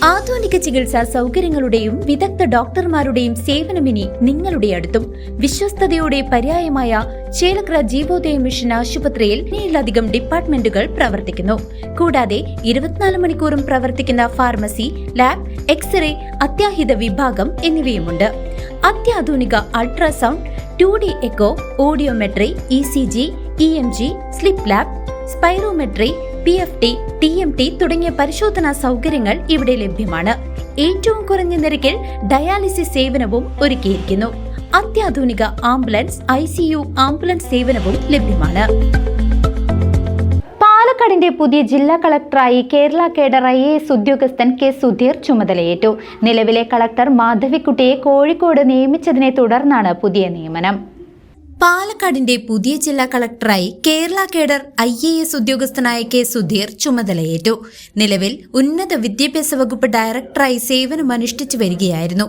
ആധുനിക ചികിത്സാ സൗകര്യങ്ങളുടെയും വിദഗ്ധ ഡോക്ടർമാരുടെയും സേവനമിനി നിങ്ങളുടെ അടുത്തും. വിശ്വസ്തതയുടെ പര്യായമായ ചേലക്കര ജീവോദയ മിഷൻ ആശുപത്രിയിൽ 7ലധികം ഡിപ്പാർട്ട്മെന്റുകൾ പ്രവർത്തിക്കുന്നു. കൂടാതെ 24 മണിക്കൂറും പ്രവർത്തിക്കുന്ന ഫാർമസി, ലാബ്, എക്സ്റേ, അത്യാഹിത വിഭാഗം എന്നിവയുമുണ്ട്. അത്യാധുനിക ultrasound, 2D echo, audiometry, ECG, EMG, sleep lab, spirometry, PFT, TMT തുടങ്ങിയ പരിശോധനാ സൗകര്യങ്ങൾ ഇവിടെ ലഭ്യമാണ്. ഏറ്റവും കുറഞ്ഞ നിരക്കിൽ ഡയാലിസിസ് സേവനവും ഒരുക്കിയിരിക്കുന്നു. അത്യാധുനിക ആംബുലൻസ്, ICU ആംബുലൻസ് സേവനവും ലഭ്യമാണ്. പാലക്കാടിന്റെ പുതിയ ജില്ലാ കളക്ടറായി കേരള കേഡർ IAS ഉദ്യോഗസ്ഥൻ K. സുധീർ ചുമതലയേറ്റു. നിലവിലെ കളക്ടർ മാധവിക്കുട്ടിയെ കോഴിക്കോട് നിയമിച്ചതിനെ തുടർന്നാണ് പുതിയ നിയമനം. പാലക്കാടിന്റെ പുതിയ ജില്ലാ കളക്ടറായി കേരള കേഡർ IAS ഉദ്യോഗസ്ഥനായ K. സുധീർ ചുമതലയേറ്റു. നിലവിൽ ഉന്നത വിദ്യാഭ്യാസ വകുപ്പ് ഡയറക്ടറായി സേവനമനുഷ്ഠിച്ചു വരികയായിരുന്നു.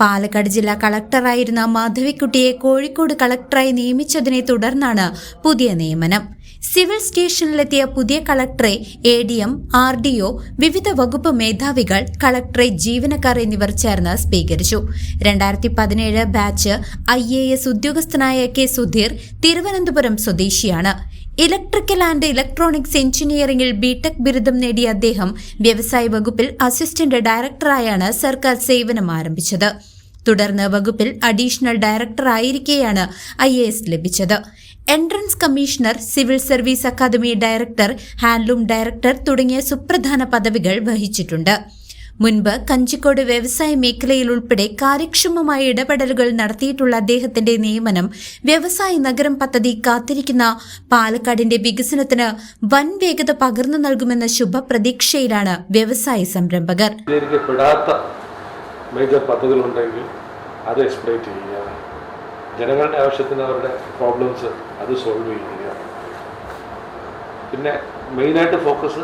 പാലക്കാട് ജില്ലാ കളക്ടറായിരുന്ന മാധവിക്കുട്ടിയെ കോഴിക്കോട് കളക്ടറായി നിയമിച്ചതിനെ തുടർന്നാണ് പുതിയ നിയമനം. സിവിൽ സ്റ്റേഷനിലെത്തിയ പുതിയ കളക്ടറെ ADM, RDO, വിവിധ വകുപ്പ് മേധാവികൾ, കളക്ടറേറ്റ് ജീവനക്കാർ എന്നിവർ ചേർന്ന് സ്വീകരിച്ചു. 2017 ബാച്ച് IAS ഉദ്യോഗസ്ഥനായ K. സുധീർ തിരുവനന്തപുരം സ്വദേശിയാണ്. ഇലക്ട്രിക്കൽ ആൻഡ് ഇലക്ട്രോണിക്സ് എഞ്ചിനീയറിംഗിൽ BTech ബിരുദം നേടിയ അദ്ദേഹം വ്യവസായ വകുപ്പിൽ അസിസ്റ്റന്റ് ഡയറക്ടറായാണ് സർക്കാർ സേവനം ആരംഭിച്ചത്. തുടർന്ന് വകുപ്പിൽ അഡീഷണൽ ഡയറക്ടർ ആയിരിക്കെയാണ് IAS ലഭിച്ചത്. Entrance commissioner, civil service academy director, handloom director തുടങ്ങിയ സുപ്രധാന പദവികൾ വഹിച്ചിട്ടുണ്ട്. മുൻപ് കഞ്ചിക്കോട് വ്യവസായ മേഖലയിൽ ഉൾപ്പെടെ കാര്യക്ഷമമായ ഇടപെടലുകൾ നടത്തിയിട്ടുള്ള അദ്ദേഹത്തിന്റെ നിയമനം വ്യവസായ നഗരം പദ്ധതി കാത്തിരിക്കുന്ന പാലക്കാടിന്റെ വികസനത്തിന് വൻ വേഗത പകർന്നു നൽകുമെന്ന ശുഭപ്രതീക്ഷയിലാണ് വ്യവസായ സംരംഭകർ. മേജർ പദ്ധതികളുണ്ടെങ്കിൽ അത് എക്സ്പ്ലോയിറ്റ് ചെയ്യുക, ജനങ്ങളുടെ ആവശ്യത്തിന് അവരുടെ പ്രോബ്ലംസ് അത് സോൾവ് ചെയ്യുക. പിന്നെ മെയിനായിട്ട് ഫോക്കസ്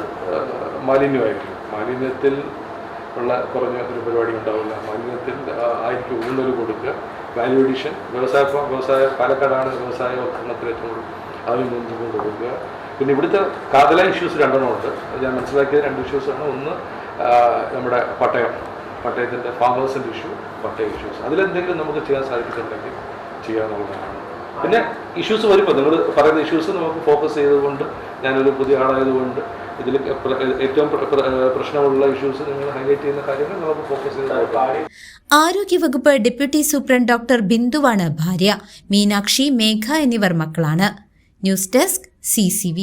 മാലിന്യമായിരിക്കും. മാലിന്യത്തിൽ ഉള്ള കുറഞ്ഞ ഒരു പരിപാടി ഉണ്ടാവില്ല. മാലിന്യത്തിൽ ആയിരിക്കും ഊന്നൽ കൊടുക്കുക. വാല്യൂ എഡിഷൻ, വ്യവസായ പാലക്കാടാണ് വ്യവസായവൽക്കരണത്തിൽ ഏറ്റവും അതിൽ മുൻപ് കൊണ്ടുപോകുക. പിന്നെ ഇവിടുത്തെ കാതല ഇഷ്യൂസ് 2 ഉണ്ട്. ഞാൻ മനസ്സിലാക്കിയത് 2 ഇഷ്യൂസാണ്. ഒന്ന് നമ്മുടെ പട്ടയത്തിൻ്റെ ഫാമേഴ്സിൻ്റെ പട്ടയ ഇഷ്യൂസ്. അതിലെന്തെങ്കിലും നമുക്ക് ചെയ്യാൻ സാധിക്കുന്നുണ്ടെങ്കിൽ ചെയ്യാവുന്നതാണ്. പിന്നെ ഇഷ്യൂസ് വരുമ്പോൾ നിങ്ങൾ പറയുന്ന ഇഷ്യൂസ് നമുക്ക് ഫോക്കസ് ചെയ്തുകൊണ്ട്, ഞാനൊരു പുതിയ ആളായതുകൊണ്ട് ഇതിൽ ഏറ്റവും പ്രശ്നമുള്ള ഇഷ്യൂസ് നിങ്ങൾ ഹൈലൈറ്റ് ചെയ്യുന്ന കാര്യങ്ങൾ നമുക്ക് ഫോക്കസ് ചെയ്ത്. ആരോഗ്യവകുപ്പ് ഡെപ്യൂട്ടി സൂപ്രണ്ട് ഡോക്ടർ ബിന്ദുവാണ് ഭാര്യ. മീനാക്ഷി, മേഘ എന്നിവർ മക്കളാണ്. News desk CCV.